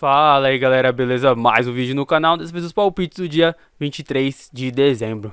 Fala aí galera, beleza? Mais um vídeo no canal, dessa vez os palpites do dia 23 de dezembro.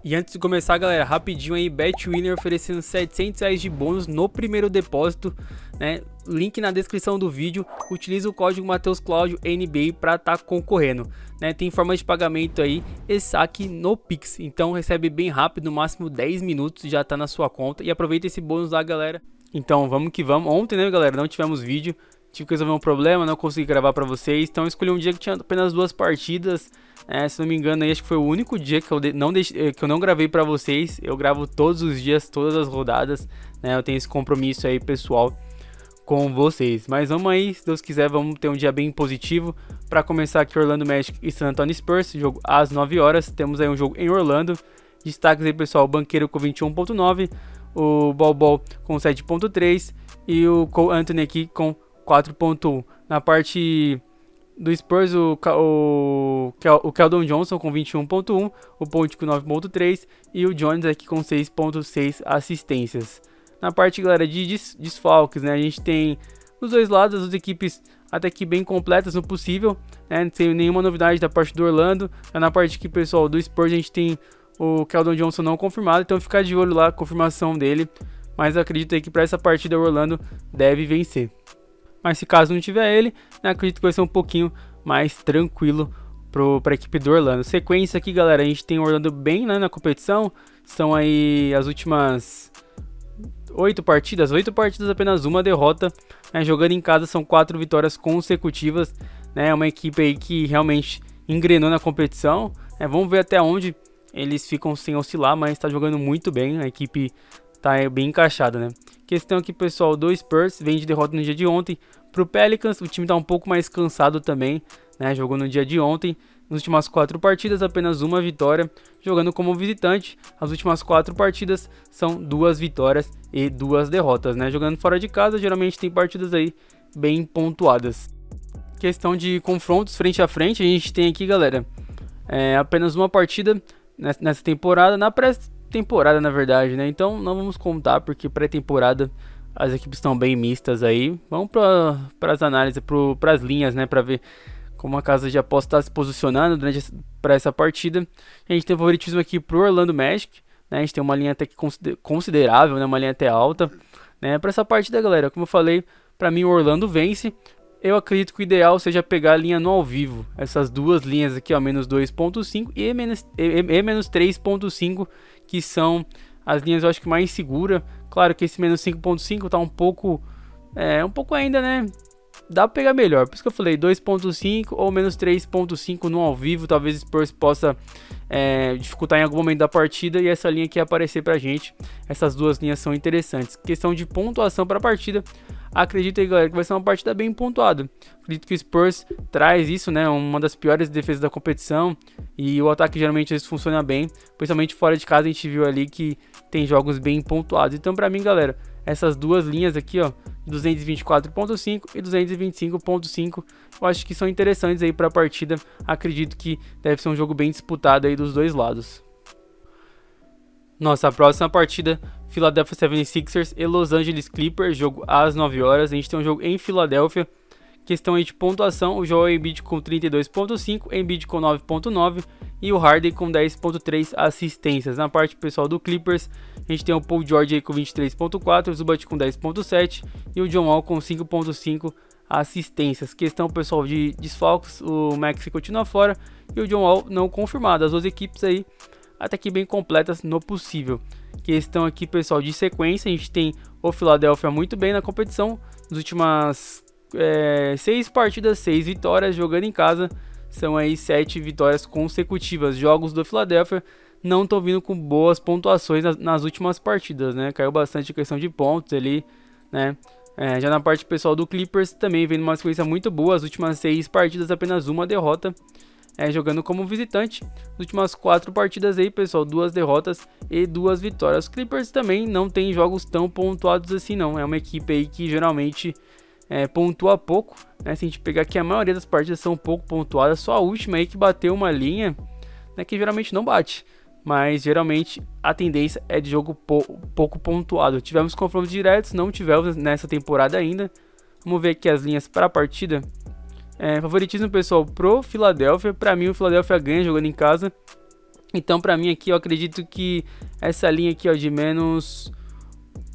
E antes de começar, galera, rapidinho aí, BetWinner oferecendo R$700 de bônus no primeiro depósito, né? Link na descrição do vídeo. Utiliza o código Matheus Cláudio NBA para estar concorrendo, né? Tem forma de pagamento aí e saque no Pix, então recebe bem rápido, no máximo 10 minutos já tá na sua conta. E aproveita esse bônus lá, galera. Então vamos que vamos. Ontem, né, galera, não tivemos vídeo, tive que resolver um problema, não consegui gravar para vocês, então eu escolhi um dia que tinha apenas 2 partidas. Se não me engano, aí acho que foi o único dia que eu não gravei pra vocês. Eu gravo todos os dias, todas as rodadas, né? Eu tenho esse compromisso aí, pessoal, com vocês. Mas vamos aí, se Deus quiser, vamos ter um dia bem positivo. Pra começar aqui, Orlando Magic e San Antonio Spurs, jogo às 9 horas. Temos aí um jogo em Orlando. Destaques aí, pessoal, o Banqueiro com 21.9, o Bol com 7.3 e o Cole Anthony aqui com 4.1. Na parte do Spurs, o Keldon Johnson com 21.1, o Ponte com 9.3 e o Jones aqui com 6.6 assistências. Na parte, galera, de desfalques, né, a gente tem dos dois lados as equipes até que bem completas no possível, né, não tem nenhuma novidade da parte do Orlando. Na parte aqui, pessoal, do Spurs a gente tem o Keldon Johnson não confirmado, então ficar de olho lá, a confirmação dele, mas acredito aí que para essa partida o Orlando deve vencer. Mas se caso não tiver ele, né, acredito que vai ser um pouquinho mais tranquilo para a equipe do Orlando. Sequência aqui, galera, a gente tem o Orlando bem, né, na competição. São aí as últimas 8 partidas, apenas uma derrota, né, jogando em casa são 4 vitórias consecutivas, né, é uma equipe aí que realmente engrenou na competição, né, vamos ver até onde eles ficam sem oscilar, mas está jogando muito bem, a equipe tá bem encaixada, né. Questão aqui, pessoal, do Spurs, vem de derrota no dia de ontem pro Pelicans. O time tá um pouco mais cansado também, né? Jogou no dia de ontem. Nas últimas 4 partidas, apenas uma vitória, jogando como visitante. As últimas 4 partidas são 2 vitórias e 2 derrotas, né? Jogando fora de casa, geralmente tem partidas aí bem pontuadas. Questão de confrontos frente a frente, a gente tem aqui, galera, apenas uma partida nessa temporada, na pré-temporada, na verdade, né? Então não vamos contar, porque pré-temporada as equipes estão bem mistas aí. Vamos para as análises, para as linhas, né? Para ver como a casa de aposta está se posicionando para essa partida. A gente tem favoritismo aqui pro Orlando Magic, né? A gente tem uma linha até que considerável, né? Uma linha até alta, né? Para essa partida, galera, como eu falei, para mim o Orlando vence. Eu acredito que o ideal seja pegar a linha no ao vivo. Essas duas linhas aqui, ó, menos 2.5 e menos 3.5, que são as linhas, eu acho que mais segura. Claro que esse menos 5.5 tá um pouco ainda, né? Dá pra pegar melhor. Por isso que eu falei 2.5 ou menos 3.5 no ao vivo. Talvez o Spurs possa dificultar em algum momento da partida e essa linha aqui aparecer pra gente. Essas duas linhas são interessantes. Questão de pontuação para a partida, acredito aí, galera, que vai ser uma partida bem pontuada. Acredito que o Spurs traz isso, né? Uma das piores defesas da competição. E o ataque geralmente eles funciona bem. Principalmente fora de casa a gente viu ali que tem jogos bem pontuados. Então pra mim, galera, essas duas linhas aqui, ó, 224.5 e 225.5, eu acho que são interessantes aí pra partida. Acredito que deve ser um jogo bem disputado aí dos dois lados. Nossa próxima partida, Philadelphia 76ers e Los Angeles Clippers, jogo às 9 horas. A gente tem um jogo em Filadélfia. Questão aí de pontuação, o Joel Embiid com 32.5, Embiid com 9.9 e o Harden com 10.3 assistências. Na parte pessoal do Clippers, a gente tem o Paul George aí com 23.4, o Zubat com 10.7 e o John Wall com 5.5 assistências. Questão pessoal de desfalques, o Maxey continua fora e o John Wall não confirmado. As duas equipes aí até que bem completas no possível. Questão aqui, pessoal, de sequência, a gente tem o Philadelphia muito bem na competição. Nas últimas 6 partidas, 6 vitórias, jogando em casa, são aí 7 vitórias consecutivas. Jogos do Philadelphia não estão vindo com boas pontuações nas últimas partidas, né? Caiu bastante a questão de pontos ali, né? Já na parte pessoal do Clippers, também vem uma sequência muito boa. As últimas 6 partidas, apenas uma derrota, jogando como visitante. As últimas 4 partidas aí, pessoal, 2 derrotas e 2 vitórias. Os Clippers também não tem jogos tão pontuados assim, não. É uma equipe aí que geralmente pontua pouco, né? Se a gente pegar aqui, a maioria das partidas são pouco pontuadas. Só a última aí que bateu uma linha né, que geralmente não bate, mas geralmente a tendência é de jogo pouco pontuado. Tivemos confrontos diretos, não tivemos nessa temporada ainda. Vamos ver aqui as linhas para a partida. Favoritismo, pessoal, pro Philadelphia. Para mim o Philadelphia ganha jogando em casa. Então para mim aqui eu acredito que essa linha aqui, ó, de menos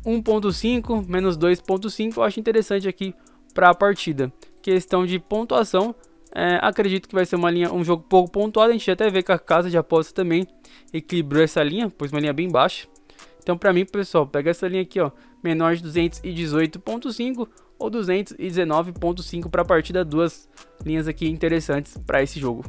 1.5, menos 2.5, eu acho interessante aqui para a partida. Questão de pontuação, acredito que vai ser um jogo pouco pontuado. A gente até vê que a casa de aposta também equilibrou essa linha, pois uma linha bem baixa. Então para mim, pessoal, pega essa linha aqui, ó, menor de 218.5 ou 219.5 para a partida, duas linhas aqui interessantes para esse jogo.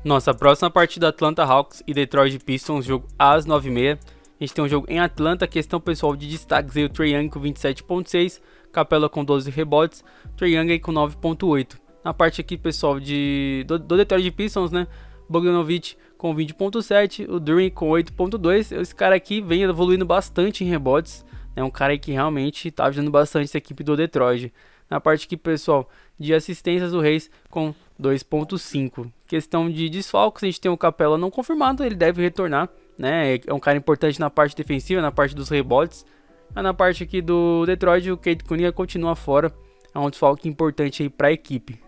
Nossa próxima partida, Atlanta Hawks e Detroit Pistons, jogo às 9h30. A gente tem um jogo em Atlanta, questão pessoal de destaques aí, o Trae Young com 27.6, Capela com 12 rebotes, Trae Young aí com 9.8. Na parte aqui, pessoal, do Detroit Pistons, né, Bogdanovic com 20.7, o Duren com 8.2. Esse cara aqui vem evoluindo bastante em rebotes, é um cara aí que realmente tá ajudando bastante essa equipe do Detroit. Na parte aqui, pessoal, de assistências, o Reis com 2.5. Questão de desfalques, a gente tem o Capela não confirmado, ele deve retornar, né? É um cara importante na parte defensiva, na parte dos rebotes. Mas na parte aqui do Detroit, o Cade Cunningham continua fora, é um desfalque importante aí para a equipe.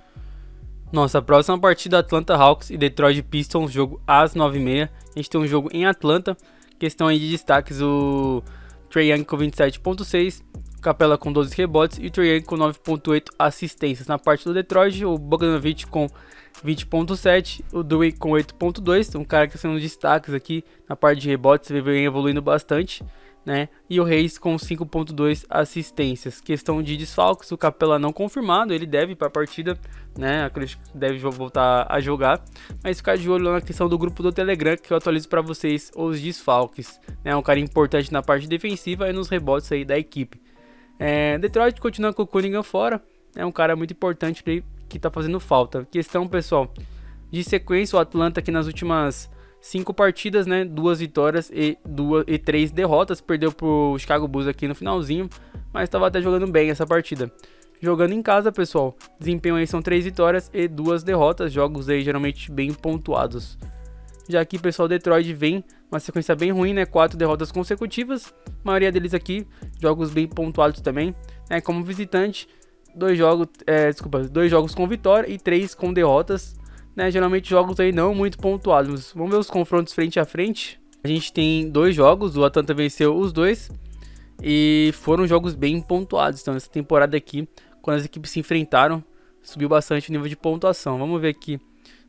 Nossa próxima partida, Atlanta Hawks e Detroit Pistons, jogo às 9h30. A gente tem um jogo em Atlanta, questão aí de destaques, o Trae Young com 27.6, Capela com 12 rebotes e o Trae Young com 9.8 assistências. Na parte do Detroit, o Bogdanovic com 20.7, o Dewey com 8.2, um cara que são destaques aqui na parte de rebotes, vem evoluindo bastante, né? E o Reis com 5.2 assistências. Questão de desfalques, o Capela não confirmado, ele deve ir para a partida, né? Acredito que deve voltar a jogar, mas ficar de olho na questão do grupo do Telegram, que eu atualizo para vocês os desfalques, né? Um cara importante na parte defensiva e nos rebotes aí da equipe. Detroit continua com o Cunningham fora, é um cara muito importante que tá fazendo falta. Questão, pessoal, de sequência, o Atlanta aqui nas últimas 5 partidas, né, 2 vitórias e 3 derrotas, perdeu pro Chicago Bulls aqui no finalzinho, mas estava até jogando bem essa partida. Jogando em casa, pessoal, desempenho aí são 3 vitórias e 2 derrotas, jogos aí geralmente bem pontuados. Já aqui, pessoal, Detroit vem uma sequência bem ruim, né? 4 derrotas consecutivas, a maioria deles aqui, jogos bem pontuados também, né? Como visitante, 2 jogos com vitória e 3 com derrotas, né? Geralmente jogos aí não muito pontuados. Vamos ver os confrontos frente a frente. A gente tem 2 jogos, o Atlanta venceu os 2 e foram jogos bem pontuados. Então essa temporada aqui, quando as equipes se enfrentaram, subiu bastante o nível de pontuação. Vamos ver aqui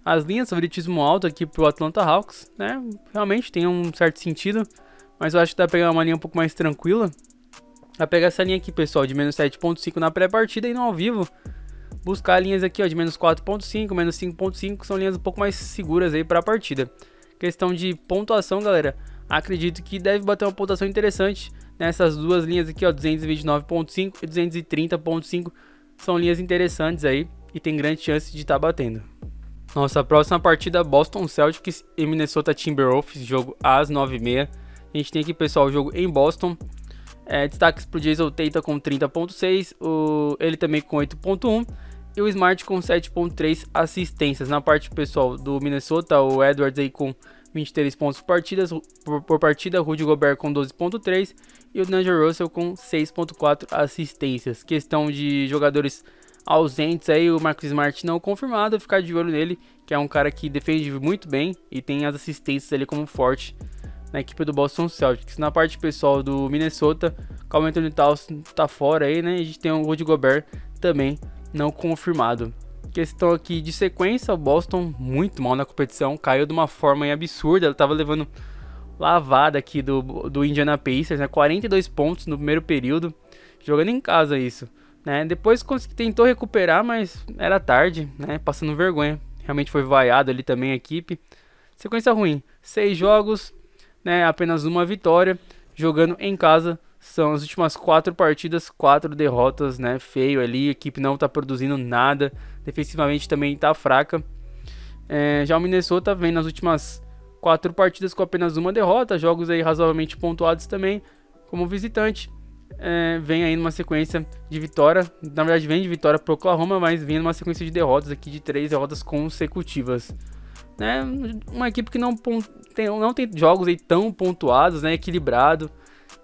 as linhas, favoritismo alto aqui pro Atlanta Hawks, né? Realmente tem um certo sentido, mas eu acho que dá pra pegar uma linha um pouco mais tranquila. Vai pegar essa linha aqui, pessoal, de menos 7.5 na pré-partida e no ao vivo buscar linhas aqui, ó, de menos 4.5, menos 5.5, são linhas um pouco mais seguras aí para a partida. Questão de pontuação, galera, acredito que deve bater uma pontuação interessante nessas duas linhas aqui, ó, 229.5 e 230.5, são linhas interessantes aí e tem grande chance de estar batendo. Nossa próxima partida, Boston Celtics e Minnesota Timberwolves, jogo às 9h30. A gente tem aqui, pessoal, o jogo em Boston. Destaques para o Jason Tatum com 30.6, ele também com 8.1 e o Smart com 7.3 assistências. Na parte, pessoal, do Minnesota, o Edwards aí com 23 pontos por partida, Rudy Gobert com 12.3 e o D'Angelo Russell com 6.4 assistências. Questão de jogadores ausentes aí, o Marcus Smart não confirmado, ficar de olho nele, que é um cara que defende muito bem e tem as assistências ali como forte na equipe do Boston Celtics. Na parte, pessoal, do Minnesota, Karl Anthony Towns tá fora aí, né? A gente tem o Rudy Gobert também não confirmado. Questão aqui de sequência, o Boston muito mal na competição, caiu de uma forma absurda, ela tava levando lavada aqui do Indiana Pacers, né? 42 pontos no primeiro período, jogando em casa isso, né? Depois tentou recuperar, mas era tarde, né? Passando vergonha, realmente foi vaiado ali também a equipe. Sequência ruim, 6 jogos, né, apenas uma vitória, jogando em casa, são as últimas 4 partidas, 4 derrotas, né, feio ali, a equipe não tá produzindo nada, defensivamente também tá fraca. Já o Minnesota vem nas últimas 4 partidas com apenas uma derrota, jogos aí razoavelmente pontuados também, como visitante, vem aí numa sequência de vitória, na verdade vem de vitória pro Oklahoma, mas vem numa sequência de derrotas aqui, de 3 derrotas consecutivas. né? Uma equipe que não tem jogos aí tão pontuados, né? Equilibrado,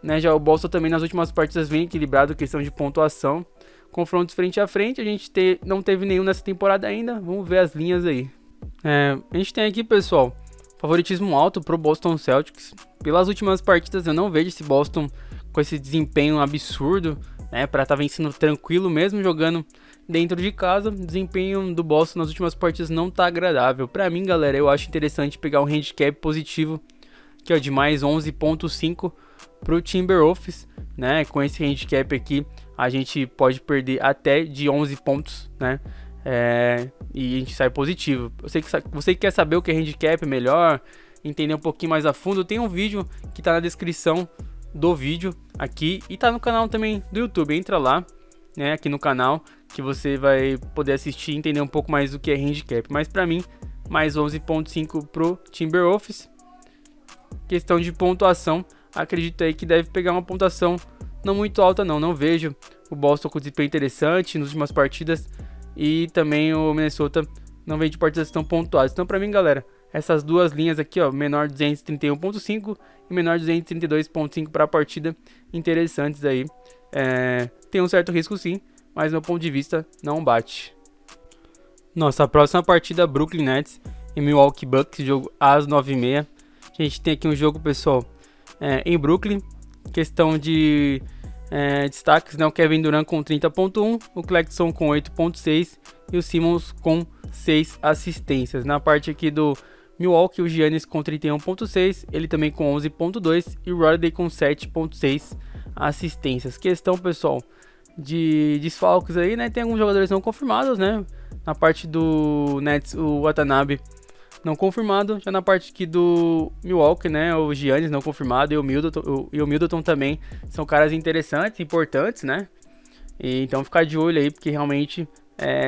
né? Já o Boston também nas últimas partidas vem equilibrado, questão de pontuação. Confrontos frente a frente, a gente não teve nenhum nessa temporada ainda. Vamos ver as linhas aí. A gente tem aqui, pessoal, favoritismo alto pro Boston Celtics. Pelas últimas partidas eu não vejo esse Boston com esse desempenho absurdo, né, para estar vencendo tranquilo mesmo jogando dentro de casa. O desempenho do Boston nas últimas partidas não tá agradável. Para mim, galera, eu acho interessante pegar um handicap positivo, que é o de mais 11.5 pro Timberwolves, né? Com esse handicap aqui, a gente pode perder até de 11 pontos, né? E a gente sai positivo. Você que quer saber o que é handicap melhor, entender um pouquinho mais a fundo, tem um vídeo que tá na descrição do vídeo aqui e tá no canal também do YouTube. Entra lá, né, aqui no canal, que você vai poder assistir e entender um pouco mais do que é handicap. Mas pra mim, mais 11.5 pro Timberwolves. Questão de pontuação, acredito aí que deve pegar uma pontuação não muito alta não vejo o Boston com desempenho interessante nas últimas partidas, e também o Minnesota não vem de partidas tão pontuadas. Então pra mim, galera, essas duas linhas aqui, ó, menor 231.5 e menor 232.5 para a partida, interessantes aí. Tem um certo risco sim, mas do meu ponto de vista não bate. Nossa próxima partida, Brooklyn Nets e Milwaukee Bucks, jogo às 9h30. A gente tem aqui um jogo, pessoal, em Brooklyn. Questão de destaques, né? O Kevin Durant com 30.1, o Claxton com 8.6 e o Simmons com 6 assistências. Na parte aqui do Milwaukee, o Giannis com 31.6, ele também com 11.2 e o Holiday com 7.6 assistências. Questão, pessoal, de desfalques aí, né? Tem alguns jogadores não confirmados, né? Na parte do Nets, o Watanabe não confirmado. Já na parte aqui do Milwaukee, né, o Giannis não confirmado e o Middleton também são caras interessantes, importantes, né? E então ficar de olho aí, porque realmente,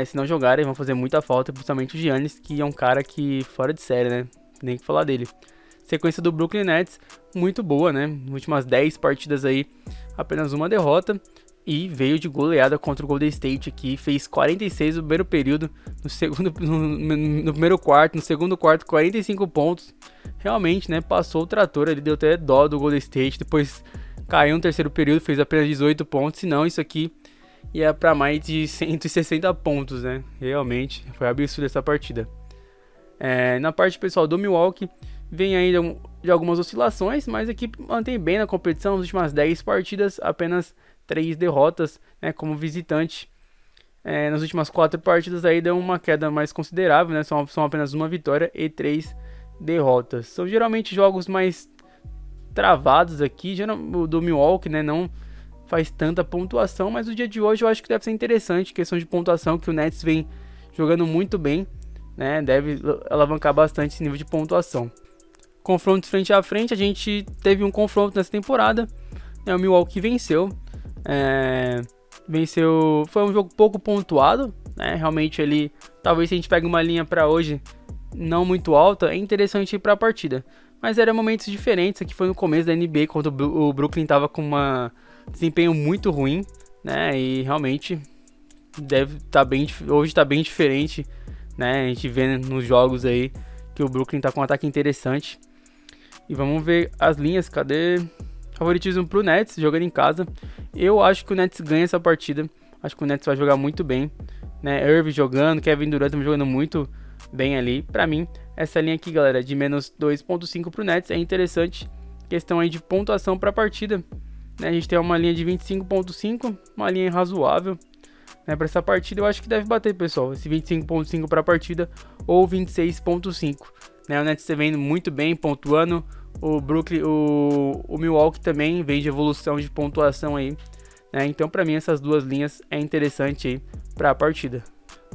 se não jogarem, vão fazer muita falta, principalmente o Giannis, que é um cara que fora de série, né? Nem que falar dele. Sequência do Brooklyn Nets, muito boa, né? Nas últimas 10 partidas aí, apenas uma derrota. E veio de goleada contra o Golden State aqui, fez 46 no primeiro período, no primeiro quarto, no segundo quarto 45 pontos. Realmente, né, passou o trator, ele deu até dó do Golden State, depois caiu no terceiro período, fez apenas 18 pontos, senão isso aqui ia para mais de 160 pontos, né? Realmente, foi absurdo essa partida. Na parte pessoal do Milwaukee, vem ainda de algumas oscilações, mas a equipe mantém bem na competição. Nas últimas 10 partidas, apenas 3 derrotas, né, como visitante. Nas últimas 4 partidas aí deu uma queda mais considerável, né, são apenas uma vitória e 3 derrotas. São geralmente jogos mais travados aqui, o do Milwaukee, né, não faz tanta pontuação, mas o dia de hoje eu acho que deve ser interessante, questão de pontuação, que o Nets vem jogando muito bem, né, deve alavancar bastante esse nível de pontuação. Confrontos frente a frente, a gente teve um confronto nessa temporada, né, o Milwaukee venceu. Foi um jogo pouco pontuado, né? Realmente ele, talvez se a gente pegue uma linha para hoje não muito alta, é interessante ir para a partida. Mas eram momentos diferentes. Aqui foi no começo da NBA, quando o Brooklyn estava com um desempenho muito ruim, né? E realmente hoje está bem diferente, né? A gente vê nos jogos aí que o Brooklyn está com um ataque interessante. E vamos ver as linhas, cadê? Favoritismo pro Nets, jogando em casa. Eu acho que o Nets ganha essa partida. Acho que o Nets vai jogar muito bem, né? Irving jogando, Kevin Durant também jogando muito bem ali. Pra mim, essa linha aqui, galera, de menos 2.5 pro Nets é interessante. Questão aí de pontuação pra partida, né? A gente tem uma linha de 25.5, uma linha razoável, né? Pra essa partida eu acho que deve bater, pessoal, esse 25.5 pra partida ou 26.5, né? O Nets tá vendo muito bem, pontuando. O Brooklyn, o Milwaukee também vem de evolução de pontuação aí, né? Então pra mim essas duas linhas é interessante aí pra partida.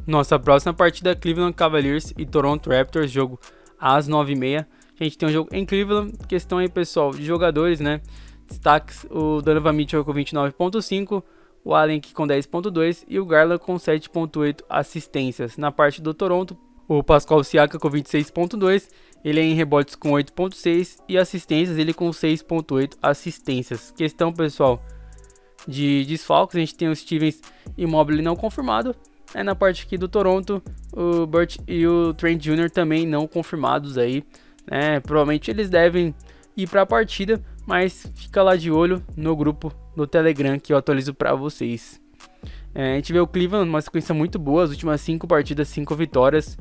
Nossa próxima partida, Cleveland Cavaliers e Toronto Raptors, jogo às 9h30. A gente tem um jogo em Cleveland, questão aí, pessoal, de jogadores, né? Destaques, o Donovan Mitchell com 29.5, o Allen com 10.2 e o Garland com 7.8 assistências. Na parte do Toronto, o Pascal Siakam com 26.2, ele é em rebotes com 8.6 e assistências, ele com 6.8 assistências. Questão, pessoal, de desfalques, a gente tem o Stevens Immobile não confirmado, Na parte aqui do Toronto, o Burt e o Trent Jr. também não confirmados aí, né? Provavelmente eles devem ir para a partida, mas fica lá de olho no grupo do Telegram que eu atualizo para vocês. A gente vê o Cleveland uma sequência muito boa, as últimas 5 partidas, 5 vitórias,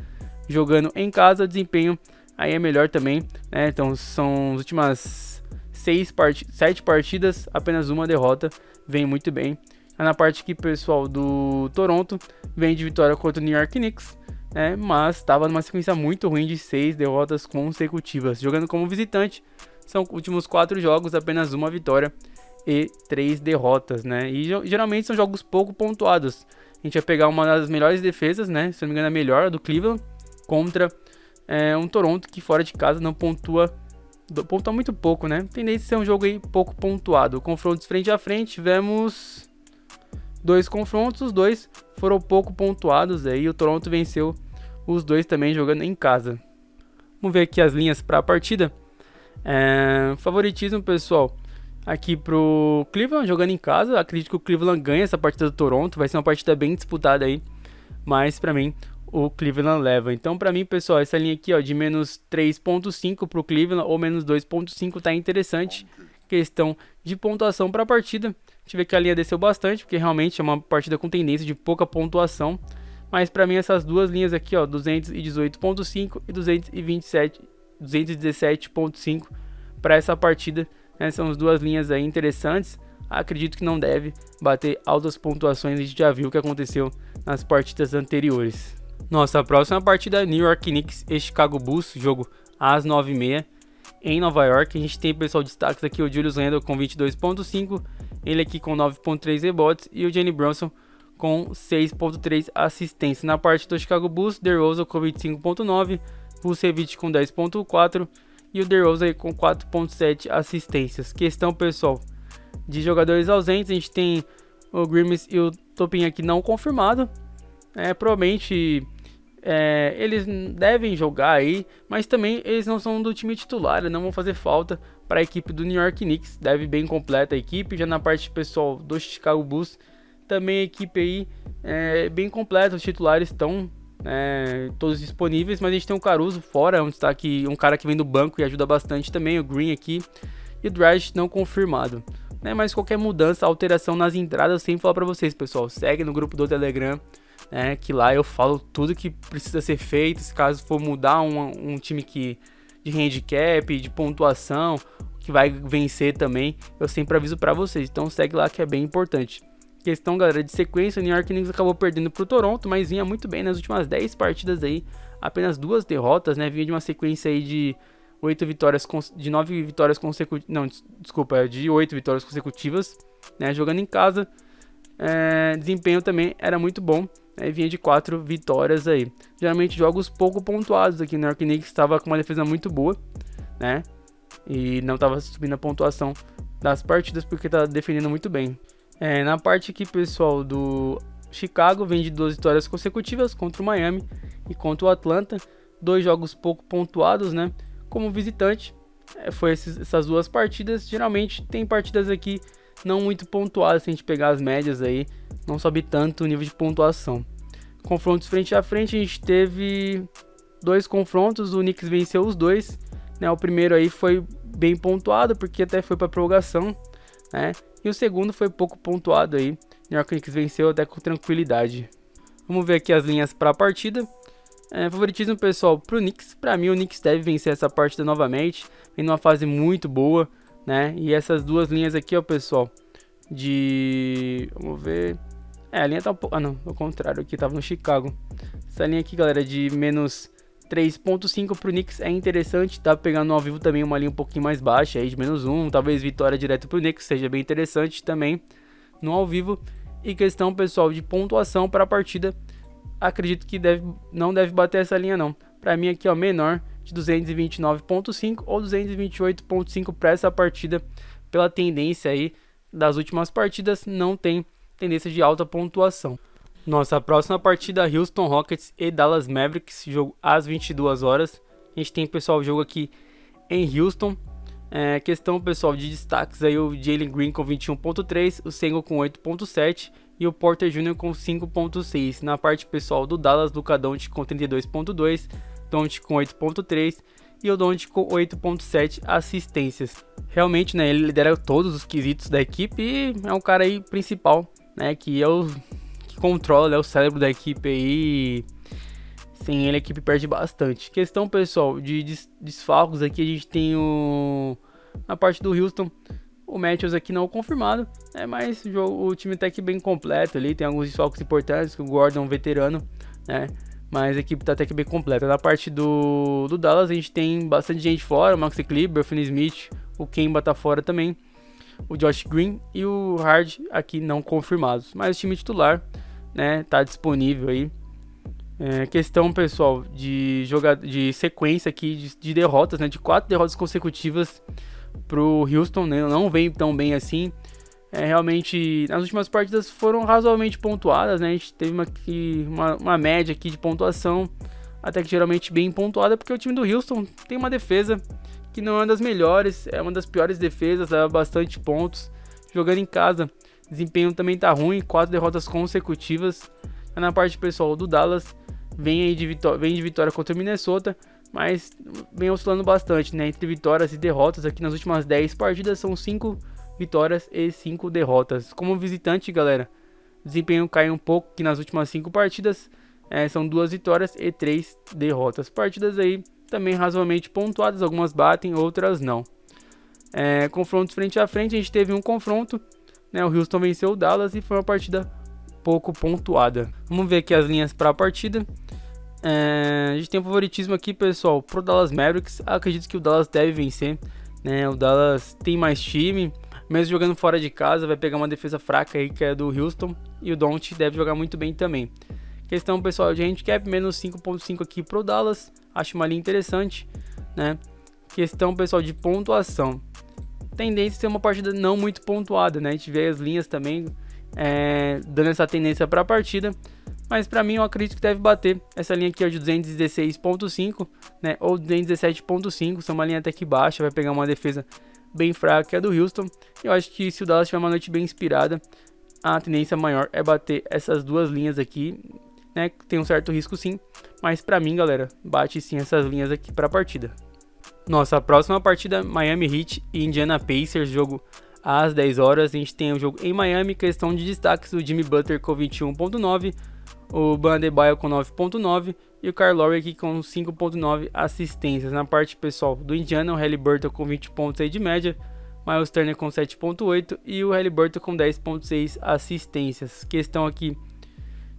jogando em casa, desempenho aí é melhor também, né? Então são as últimas 7 partidas, apenas uma derrota, vem muito bem. Na parte aqui, pessoal, do Toronto, vem de vitória contra o New York Knicks, né? Mas estava numa sequência muito ruim de 6 derrotas consecutivas. Jogando como visitante, são os últimos 4 jogos, apenas uma vitória e 3 derrotas, né? E geralmente são jogos pouco pontuados. A gente vai pegar uma das melhores defesas, né? Se não me engano, a melhor do Cleveland, contra um Toronto que fora de casa não pontua muito pouco, né? Tendência a ser um jogo aí pouco pontuado. Confrontos frente a frente, tivemos 2 confrontos, os 2 foram pouco pontuados aí. O Toronto venceu os 2 também jogando em casa. Vamos ver aqui as linhas para a partida. Favoritismo, pessoal, aqui pro Cleveland jogando em casa. Acredito que o Cleveland ganha essa partida do Toronto. Vai ser uma partida bem disputada aí, mas para mim o Cleveland leva. Então para mim, pessoal, essa linha aqui, ó, de menos 3.5 pro Cleveland ou menos 2.5 tá interessante. Questão de pontuação para a partida, a gente vê que a linha desceu bastante, porque realmente é uma partida com tendência de pouca pontuação. Mas para mim essas duas linhas aqui, ó, 218.5 e 217.5 para essa partida, né, são as duas linhas aí interessantes. Acredito que não deve bater altas pontuações, a gente já viu o que aconteceu nas partidas anteriores. Nossa próxima partida é New York Knicks e Chicago Bulls, jogo às 9h30 em Nova York. A gente tem, pessoal, destaques aqui: o Julius Randle com 22.5, ele aqui com 9.3 rebotes, e o Jalen Brunson com 6.3 assistências. Na parte do Chicago Bulls, DeRozan com 25.9, Vucevic com 10.4 e o DeRozan com 4.7 assistências. Questão, pessoal, de jogadores ausentes, a gente tem o Grimes e o Toppin aqui não confirmado. Provavelmente eles devem jogar aí, mas também eles não são do time titular, não vão fazer falta para a equipe do New York Knicks. Deve bem completa a equipe. Já na parte, pessoal, do Chicago Bulls, também a equipe aí bem completa. Os titulares estão todos disponíveis, mas a gente tem o Caruso fora, um destaque, um cara que vem do banco e ajuda bastante também, o Green aqui, e o Dragic não confirmado, mas qualquer mudança, alteração nas entradas, eu sempre falo para vocês, pessoal, segue no grupo do Telegram, que lá eu falo tudo que precisa ser feito. Se caso for mudar um time de handicap, de pontuação, que vai vencer também, eu sempre aviso para vocês, então segue lá que é bem importante. Questão, galera, de sequência, o New York Knicks acabou perdendo pro Toronto, mas vinha muito bem nas últimas 10 partidas aí, apenas 2 derrotas, vinha de uma sequência aí de 8 vitórias, de 9 vitórias consecutivas, não, desculpa, de 8 vitórias consecutivas, jogando em casa. Desempenho também era muito bom, vinha de 4 vitórias aí. Geralmente jogos pouco pontuados aqui. O New York Knicks estava com uma defesa muito boa, e não estava subindo a pontuação das partidas porque estava defendendo muito bem. Na parte aqui, pessoal, do Chicago, vem de 2 vitórias consecutivas contra o Miami e contra o Atlanta. 2 jogos pouco pontuados, como visitante. Foi essas 2 partidas. Geralmente tem partidas aqui não muito pontuadas, se a gente pegar as médias aí, não sobe tanto o nível de pontuação. Confrontos frente a frente, a gente teve 2 confrontos, o Knicks venceu os 2, o primeiro aí foi bem pontuado, porque até foi para prorrogação, e o segundo foi pouco pontuado aí, New York Knicks venceu até com tranquilidade. Vamos ver aqui as linhas para a partida. Favoritismo, pessoal, pro Knicks. Para mim o Knicks deve vencer essa partida novamente, vem numa fase muito boa, e essas 2 linhas aqui, ó, pessoal, vamos ver, a linha tá um pouco, não, ao contrário, aqui tava no Chicago. Essa linha aqui, galera, de menos 3.5 pro Knicks é interessante, tá pegando ao vivo também uma linha um pouquinho mais baixa, aí de menos 1, talvez vitória direto pro Knicks, seja bem interessante também no ao vivo. E questão, pessoal, de pontuação para a partida, acredito que não deve bater essa linha não. Para mim aqui, ó, menor de 229.5 ou 228.5 para essa partida, pela tendência aí das últimas partidas, não tem tendência de alta pontuação. Nossa próxima partida, Houston Rockets e Dallas Mavericks, jogo às 22 horas. A gente tem, pessoal, o jogo aqui em Houston. Questão, pessoal, de destaques aí, o Jalen Green com 21.3, o Sengun com 8.7 e o Porter Jr. com 5.6. Na parte pessoal do Dallas, Luka Doncic com 32.2, Doncic com 8.3 e o Doncic com 8.7 assistências. Realmente, né, ele lidera todos os quesitos da equipe e é um cara aí principal, né, que é o que controla, é o cérebro da equipe aí. Sem ele a equipe perde bastante. Questão pessoal de desfalques aqui, a gente tem na parte do Houston, o Matthews aqui não confirmado, né, mas o time tá aqui bem completo ali, tem alguns desfalques importantes, que o Gordon veterano, né, mas a equipe tá até que bem completa. Na parte do Dallas a gente tem bastante gente fora, o Maxi Kleber, o Finney Smith, o Kemba tá fora também, o Josh Green e o Hard aqui não confirmados, mas o time titular, né, tá disponível aí. Questão pessoal de sequência aqui de derrotas, né, de 4 derrotas consecutivas pro Houston, né, não vem tão bem assim. Realmente nas últimas partidas foram razoavelmente pontuadas, né, a gente teve uma média aqui de pontuação até que geralmente bem pontuada, porque o time do Houston tem uma defesa que não é uma das melhores, é uma das piores defesas, leva bastante pontos, jogando em casa, desempenho também tá ruim, 4 derrotas consecutivas. Na parte pessoal do Dallas, vem de vitória contra o Minnesota, mas vem oscilando bastante, né, entre vitórias e derrotas. Aqui nas últimas 10 partidas são 5 vitórias e 5 derrotas. Como visitante, galera, o desempenho cai um pouco, que nas últimas 5 partidas são 2 vitórias e 3 derrotas. Partidas aí também razoavelmente pontuadas, algumas batem, outras não. Confrontos frente a frente, a gente teve um confronto, né, o Houston venceu o Dallas e foi uma partida pouco pontuada. Vamos ver aqui as linhas para a partida. A gente tem um favoritismo aqui, pessoal, pro Dallas Mavericks. Acredito que o Dallas deve vencer, né? O Dallas tem mais time, mesmo jogando fora de casa, vai pegar uma defesa fraca aí que é do Houston, e o Doncic deve jogar muito bem também. Questão pessoal de handicap, menos 5.5 aqui pro Dallas, acho uma linha interessante, né? Questão pessoal de pontuação, tendência a ser uma partida não muito pontuada, né? A gente vê as linhas também dando essa tendência para a partida, mas para mim eu acredito que deve bater essa linha aqui de 216.5, né, ou 217.5, são uma linha até que baixa, vai pegar uma defesa bem fraca que é do Houston. Eu acho que se o Dallas tiver uma noite bem inspirada, a tendência maior é bater essas duas linhas aqui, né, tem um certo risco sim, mas para mim, galera, bate sim essas linhas aqui para a partida. Nossa próxima partida, Miami Heat e Indiana Pacers, jogo às 10 horas, a gente tem o jogo em Miami, questão de destaques, o Jimmy Butler com 21.9, o Bam Adebayo com 9.9 e o Kyle Lowry aqui com 5.9 assistências. Na parte pessoal do Indiana, o Haliburton com 20 pontos aí de média, Miles Turner com 7.8 e o Haliburton com 10.6 assistências. Questão aqui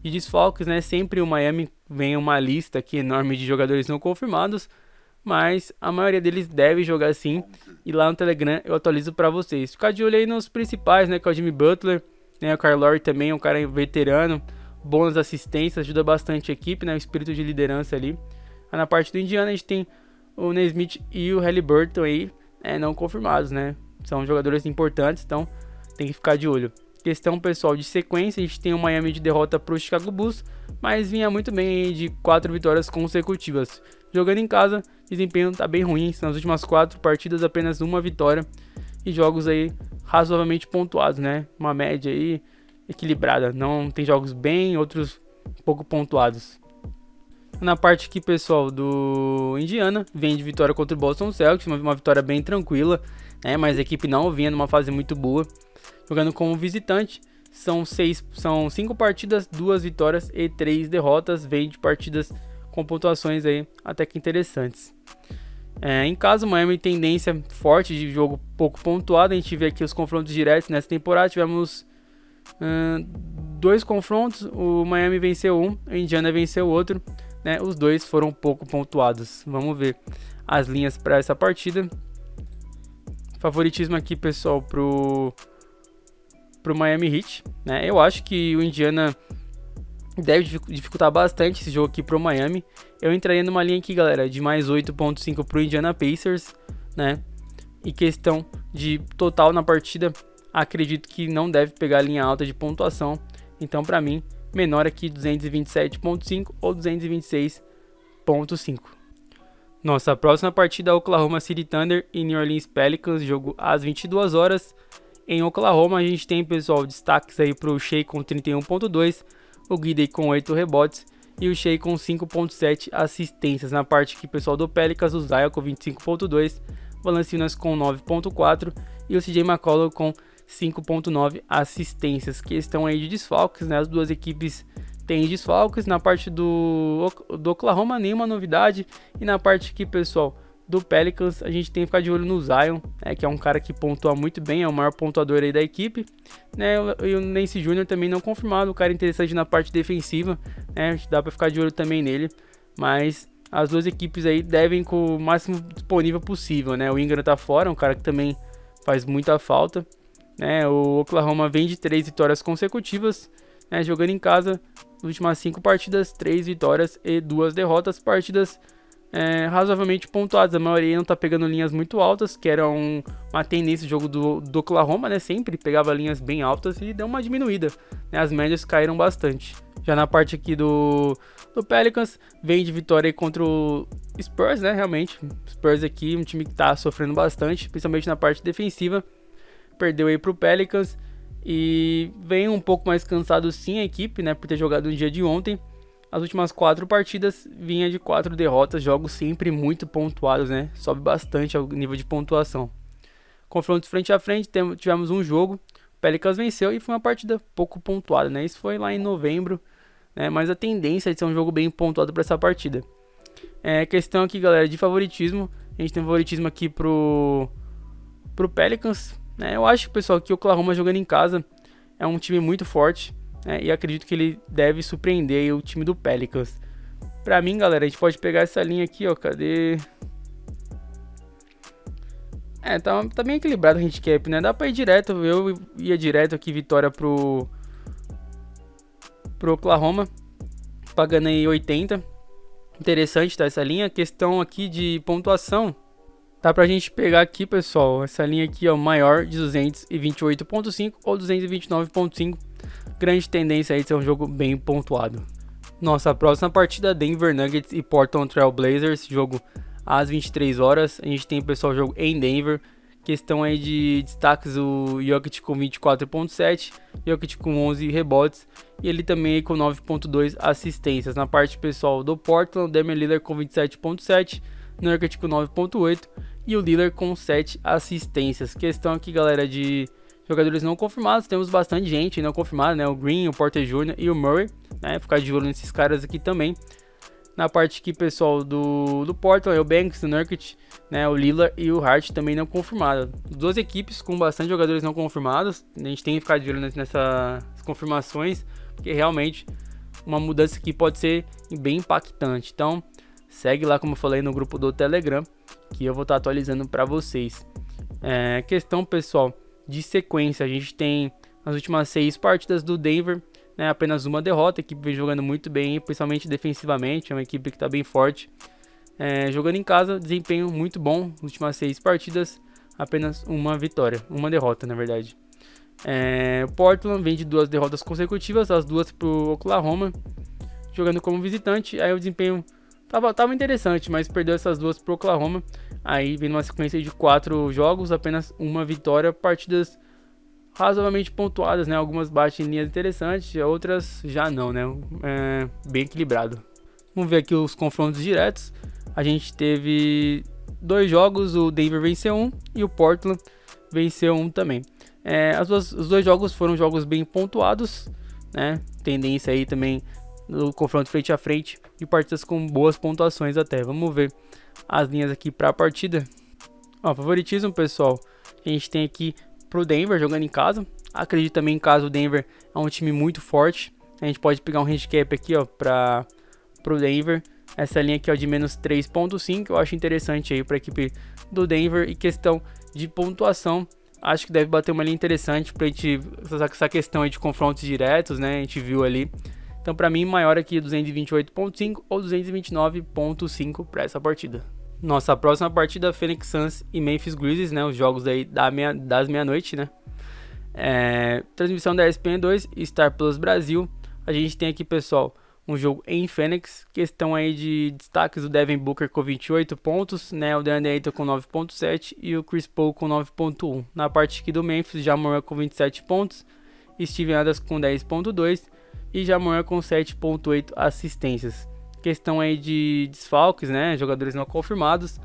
de desfalques, né? Sempre o Miami vem uma lista aqui enorme de jogadores não confirmados, mas a maioria deles deve jogar sim, e lá no Telegram eu atualizo para vocês. Ficar de olho aí nos principais, né, que é o Jimmy Butler, né, o Kyle Lowry também é um cara veterano, boas assistências, ajuda bastante a equipe, né, o espírito de liderança ali. Aí na parte do Indiana a gente tem o Nesmith e o Haliburton aí, não confirmados, né, são jogadores importantes, então tem que ficar de olho. Questão pessoal de sequência, a gente tem o Miami de derrota para o Chicago Bulls, mas vinha muito bem aí de 4 vitórias consecutivas. Jogando em casa, desempenho tá bem ruim, nas últimas 4 partidas apenas uma vitória e jogos aí razoavelmente pontuados, né? Uma média aí equilibrada, não tem jogos bem, outros pouco pontuados. Na parte aqui, pessoal, do Indiana, vem de vitória contra o Boston Celtics, uma vitória bem tranquila, né? Mas a equipe não vinha numa fase muito boa. Jogando como visitante, são 5 partidas, 2 vitórias e 3 derrotas, vem de partidas com pontuações aí até que interessantes. Em casa, o Miami tem tendência forte de jogo pouco pontuado. A gente vê aqui os confrontos diretos nessa temporada. Tivemos 2 confrontos, o Miami venceu um, o Indiana venceu o outro, né? Os dois foram pouco pontuados. Vamos ver as linhas para essa partida. Favoritismo aqui, pessoal, pro Miami Heat, né? Eu acho que o Indiana deve dificultar bastante esse jogo aqui pro Miami. Eu entraria numa linha aqui, galera, de mais 8.5 pro Indiana Pacers, né? E questão de total na partida, acredito que não deve pegar linha alta de pontuação. Então, para mim, menor aqui 227.5 ou 226.5. Nossa próxima partida é Oklahoma City Thunder e New Orleans Pelicans, jogo às 22 horas Em Oklahoma a gente tem, pessoal, destaques aí para o Shea com 31.2, o Giddey com 8 rebotes e o Shea com 5.7 assistências. Na parte aqui, pessoal, do Pelicans, o Zion com 25.2, Valanciunas com 9.4 e o CJ McCollum com 5.9 assistências. Questão aí de desfalques, né? As duas equipes têm desfalques. Na parte do Oklahoma, nenhuma novidade. E na parte aqui, pessoal, do Pelicans, a gente tem que ficar de olho no Zion, que é um cara que pontua muito bem, é o maior pontuador aí da equipe, né? E o Nance Jr. também não confirmado, o cara interessante na parte defensiva, né? Dá para ficar de olho também nele, mas as duas equipes aí devem com o máximo disponível possível, né? O Ingram tá fora, um cara que também faz muita falta, né? O Oklahoma vem de 3 vitórias consecutivas, né? Jogando em casa, nas últimas 5 partidas, 3 vitórias e 2 derrotas, partidas razoavelmente pontuadas. A maioria não tá pegando linhas muito altas, que era uma tendência do jogo do Oklahoma, né? Sempre pegava linhas bem altas e deu uma diminuída, né? As médias caíram bastante. Já na parte aqui do Pelicans, vem de vitória aí contra o Spurs, né? Realmente, Spurs aqui, um time que tá sofrendo bastante, principalmente na parte defensiva. Perdeu aí pro Pelicans e vem um pouco mais cansado sim a equipe, né? Por ter jogado no dia de ontem. As últimas 4 partidas vinha de 4 derrotas, jogos sempre muito pontuados, né? Sobe bastante o nível de pontuação. Confrontos frente a frente, tivemos um jogo, o Pelicans venceu e foi uma partida pouco pontuada, né? Isso foi lá em novembro, né? Mas a tendência é de ser um jogo bem pontuado para essa partida. Questão aqui, galera, de favoritismo. A gente tem favoritismo aqui pro Pelicans, né? Eu acho, pessoal, que o Oklahoma jogando em casa é um time muito forte. E acredito que ele deve surpreender aí o time do Pelicans. Pra mim, galera, a gente pode pegar essa linha aqui, ó. Cadê? Tá bem equilibrado o handicap, né? Dá pra ir direto. Eu ia direto aqui, vitória pro Oklahoma, pagando aí 80. Interessante, tá? Essa linha. Questão aqui de pontuação. Dá pra gente pegar aqui, pessoal, essa linha aqui, ó, maior de 228.5 ou 229.5. Grande tendência aí de ser um jogo bem pontuado. Nossa próxima partida, Denver Nuggets e Portland Trail Blazers, jogo às 23 horas. A gente tem, pessoal, jogo em Denver. Questão aí de destaques, o Jokic com 24.7, Jokic com 11 rebotes e ele também aí com 9.2 assistências. Na parte, pessoal, do Portland, Damian Lillard com 27.7, Nurkic com 9.8 e o Lillard com 7 assistências. Questão aqui, galera, de jogadores não confirmados, temos bastante gente não confirmada, né? O Green, o Porter Jr. e o Murray, né? Ficar de olho nesses caras aqui também. Na parte aqui, pessoal, do Portland, é o Banks, o Nurkic, né? O Lillard e o Hart também não confirmado. Duas equipes com bastante jogadores não confirmados. A gente tem que ficar de olho nessas confirmações, porque realmente uma mudança aqui pode ser bem impactante. Então, segue lá, como eu falei, no grupo do Telegram, que eu vou estar atualizando para vocês. Questão, pessoal, de sequência, a gente tem as últimas 6 partidas do Denver, né, apenas uma derrota. A equipe vem jogando muito bem, principalmente defensivamente, é uma equipe que está bem forte. Jogando em casa, desempenho muito bom, nas últimas 6 partidas, apenas uma vitória, uma derrota na verdade. Portland vem de 2 derrotas consecutivas, as duas pro Oklahoma, jogando como visitante. Aí o desempenho tava interessante, mas perdeu essas duas pro Oklahoma. Aí vem uma sequência de 4 jogos, apenas uma vitória, partidas razoavelmente pontuadas, né? Algumas batem em linhas interessantes, outras já não, né? Bem equilibrado. Vamos ver aqui os confrontos diretos. A gente teve 2 jogos, o Denver venceu um e o Portland venceu um também. Os 2 jogos foram jogos bem pontuados, né? Tendência aí também no confronto frente a frente e partidas com boas pontuações até. Vamos ver as linhas aqui para a partida. Favoritismo, pessoal, a gente tem aqui pro Denver jogando em casa. Acredito também em casa, o Denver é um time muito forte. A gente pode pegar um handicap aqui, ó, pro Denver. Essa linha aqui, ó, de menos 3.5, eu acho interessante aí para a equipe do Denver. E questão de pontuação, acho que deve bater uma linha interessante pra gente, essa questão aí de confrontos diretos, né? A gente viu ali. Então, para mim, maior aqui 228.5 ou 229.5 para essa partida. Nossa próxima partida, Phoenix Suns e Memphis Grizzlies, né? Os jogos aí das meia-noite, né? Transmissão da ESPN 2 e Star Plus Brasil. A gente tem aqui, pessoal, um jogo em Phoenix. Questão aí de destaques: o Devin Booker com 28 pontos, né? O DeAndre Ayton com 9.7 e o Chris Paul com 9.1. Na parte aqui do Memphis, Ja Morant com 27 pontos, Steven Adams com 10.2 e Ja Morant com 7.8 assistências. Questão aí de desfalques, né? Jogadores não confirmados.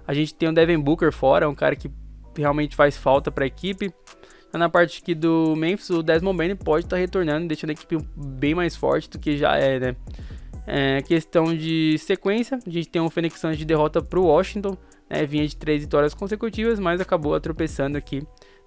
A gente tem o Devin Booker fora, um cara que realmente faz falta para a equipe. Na parte aqui do Memphis, o Desmond Bane pode estar retornando, deixando a equipe bem mais forte do que já é, né? Questão de sequência, a gente tem um Phoenix Suns de derrota para o Washington, né? Vinha de 3 vitórias consecutivas, mas acabou tropeçando aqui,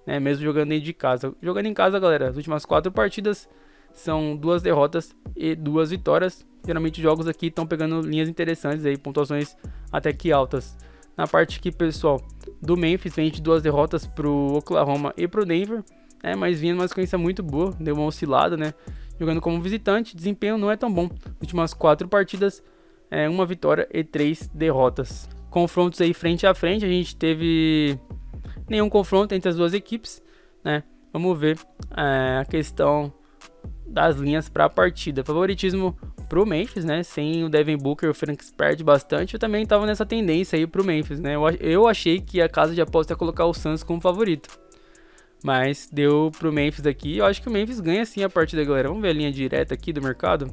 né? Mesmo jogando dentro de casa. Jogando em casa, galera, as últimas 4 partidas são 2 derrotas e 2 vitórias. Geralmente os jogos aqui estão pegando linhas interessantes aí, pontuações até que altas. Na parte aqui, pessoal, do Memphis, vem de 2 derrotas pro Oklahoma e pro Denver, né? Mas vinha numa sequência muito boa, deu uma oscilada, né? Jogando como visitante, desempenho não é tão bom. Nas últimas 4 partidas, 1 vitória e 3 derrotas. Confrontos aí frente a frente, a gente teve nenhum confronto entre as duas equipes, né? Vamos ver a questão das linhas para a partida. Favoritismo pro Memphis, né? Sem o Devin Booker, o Phoenix perde bastante. Eu também tava nessa tendência aí pro Memphis, né? Eu achei que a casa de aposta ia colocar o Suns como favorito, mas deu pro Memphis aqui. Eu acho que o Memphis ganha sim a partida, galera. Vamos ver a linha direta aqui do mercado.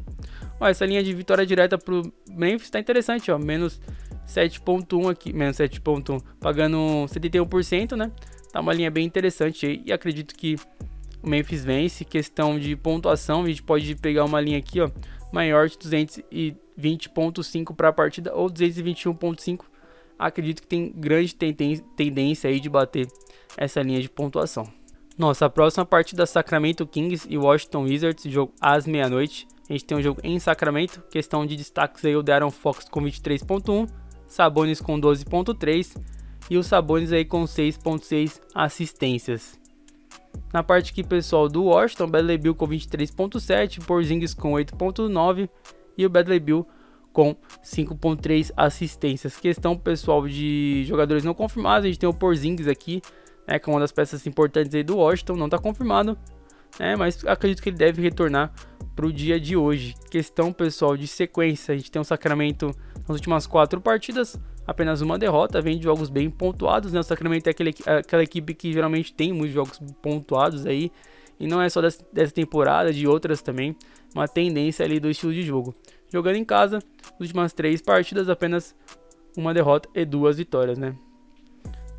Ó, essa linha de vitória direta pro Memphis tá interessante, ó. Menos 7.1 aqui, menos 7.1, pagando 71%, né? Tá uma linha bem interessante aí e acredito que o Memphis vence. Questão de pontuação, a gente pode pegar uma linha aqui, ó, maior de 220.5 para a partida ou 221.5. Acredito que tem grande tendência aí de bater essa linha de pontuação. Nossa, a próxima partida, Sacramento Kings e Washington Wizards, jogo às meia-noite. A gente tem um jogo em Sacramento. Questão de destaques aí, o De'Aaron Fox com 23.1, Sabonis com 12.3 e o Sabonis aí com 6.6 assistências. Na parte aqui, pessoal, do Washington, Bradley Beal com 23.7, Porzingis com 8.9 e o Bradley Beal com 5.3 assistências. Questão, pessoal, de jogadores não confirmados, a gente tem o Porzingis aqui, né, que é uma das peças importantes aí do Washington, não está confirmado, né, mas acredito que ele deve retornar para o dia de hoje. Questão, pessoal, de sequência, a gente tem o Sacramento nas últimas 4 partidas, apenas uma derrota, vem de jogos bem pontuados, né? O Sacramento é aquela equipe que geralmente tem muitos jogos pontuados aí, e não é só dessa temporada, de outras também, uma tendência ali do estilo de jogo. Jogando em casa, nas últimas 3 partidas, apenas uma derrota e 2 vitórias, né?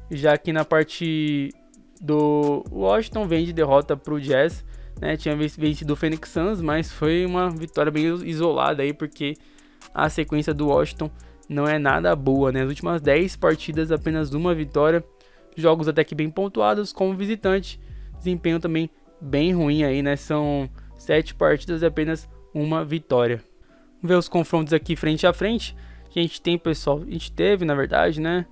Já aqui na parte do Washington, vem de derrota para o Jazz, né? Tinha vencido o Phoenix Suns, mas foi uma vitória bem isolada aí, porque a sequência do Washington não é nada boa, né? Nas últimas 10 partidas, apenas uma vitória. Jogos até que bem pontuados como visitante. Desempenho também bem ruim aí, né? São 7 partidas e apenas uma vitória. Vamos ver os confrontos aqui frente a frente. A gente tem, pessoal, a gente teve, na verdade, né?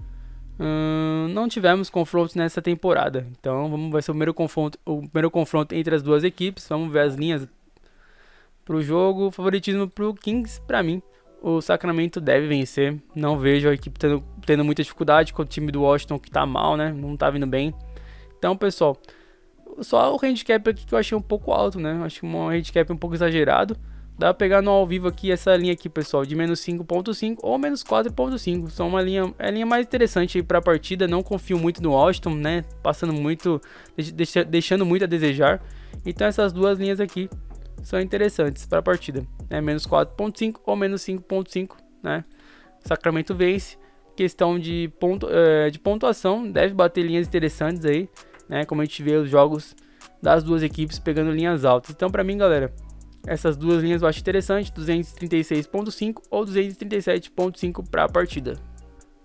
Não tivemos confrontos nessa temporada. Então, vai ser o primeiro confronto entre as duas equipes. Vamos ver as linhas pro jogo. Favoritismo pro Kings, pra mim. O Sacramento deve vencer. Não vejo a equipe tendo muita dificuldade com o time do Washington, que tá mal, né? Não tá vindo bem. Então, pessoal, só o handicap aqui que eu achei um pouco alto, né? Acho que um handicap um pouco exagerado. Dá pra pegar no ao vivo aqui essa linha aqui, pessoal, de menos 5.5 ou menos 4.5. São uma linha, é a linha mais interessante aí pra partida. Não confio muito no Washington, né? Passando muito, deixando muito a desejar. Então essas duas linhas aqui são interessantes para a partida, né? Menos 4.5 ou menos 5.5, né? Sacramento vence. Questão de pontuação, deve bater linhas interessantes aí, né? Como a gente vê os jogos das duas equipes pegando linhas altas. Então, para mim, galera, essas duas linhas eu acho interessante, 236.5 ou 237.5 para a partida.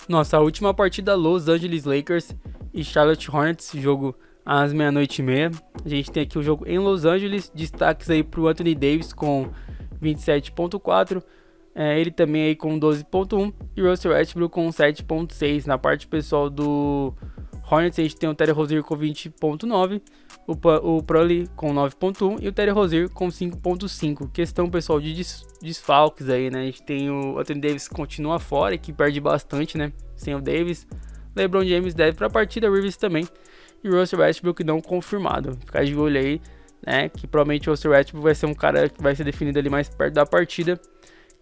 Nossa última partida, Los Angeles Lakers e Charlotte Hornets, jogo às meia-noite e meia. A gente tem aqui o jogo em Los Angeles, destaques aí para o Anthony Davis com 27.4, ele também aí com 12.1 e o Russell Westbrook com 7.6. Na parte pessoal do Hornets a gente tem o Terry Rozier com 20.9, o Prolly com 9.1 e o Terry Rozier com 5.5. Questão pessoal de desfalques aí, né? A gente tem o Anthony Davis que continua fora e que perde bastante, né? Sem o Davis. LeBron James deve para a partida, Rivers também. E o Russell Westbrook não confirmado. Ficar de olho aí, né? Que provavelmente o Russell Westbrook vai ser um cara que vai ser definido ali mais perto da partida.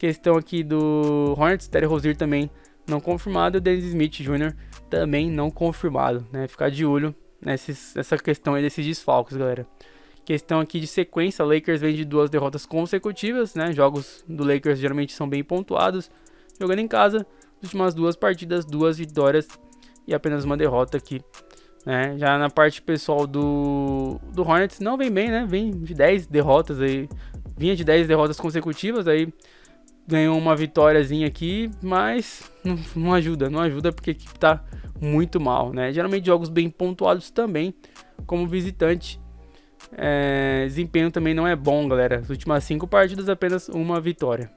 Questão aqui do Hornets, Terry Rozier também não confirmado, e o Dennis Smith Jr. também não confirmado, né? Ficar de olho nessa questão aí desses desfalques, galera. Questão aqui de sequência, Lakers vem de 2 derrotas consecutivas, né? Jogos do Lakers geralmente são bem pontuados. Jogando em casa, as últimas 2 partidas, 2 vitórias e apenas uma derrota aqui, né? Já na parte pessoal do Hornets não vem bem, né? Vem de 10 derrotas aí, vinha de 10 derrotas consecutivas, aí ganhou uma vitóriazinha aqui, mas não ajuda porque a equipe tá muito mal, né? Geralmente jogos bem pontuados também, como visitante. Desempenho também não é bom, galera. As últimas 5 partidas, apenas uma vitória.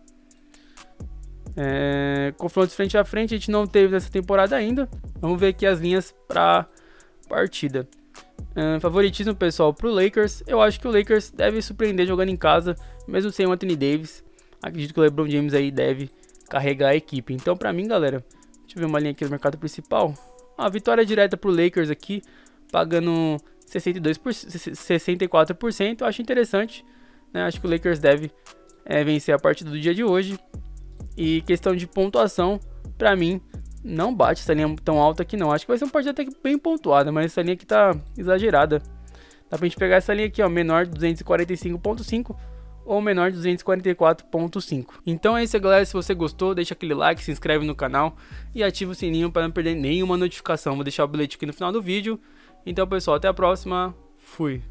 Confrontos frente a frente a gente não teve nessa temporada ainda. Vamos ver aqui as linhas para partida. Favoritismo, pessoal, pro Lakers. Eu acho que o Lakers deve surpreender jogando em casa, mesmo sem o Anthony Davis. Acredito que o LeBron James aí deve carregar a equipe. Então, pra mim, galera, deixa eu ver uma linha aqui no mercado principal. A vitória direta pro Lakers aqui, pagando 64%. Eu acho interessante, né? Acho que o Lakers deve vencer a partida do dia de hoje. E questão de pontuação, pra mim, não bate essa linha tão alta aqui não. Acho que vai ser uma partida até que bem pontuada, mas essa linha aqui tá exagerada. Dá pra gente pegar essa linha aqui, ó, menor de 245.5 ou menor de 244.5. Então é isso, galera. Se você gostou, deixa aquele like, se inscreve no canal e ativa o sininho para não perder nenhuma notificação. Vou deixar o bilhete aqui no final do vídeo. Então, pessoal, até a próxima. Fui.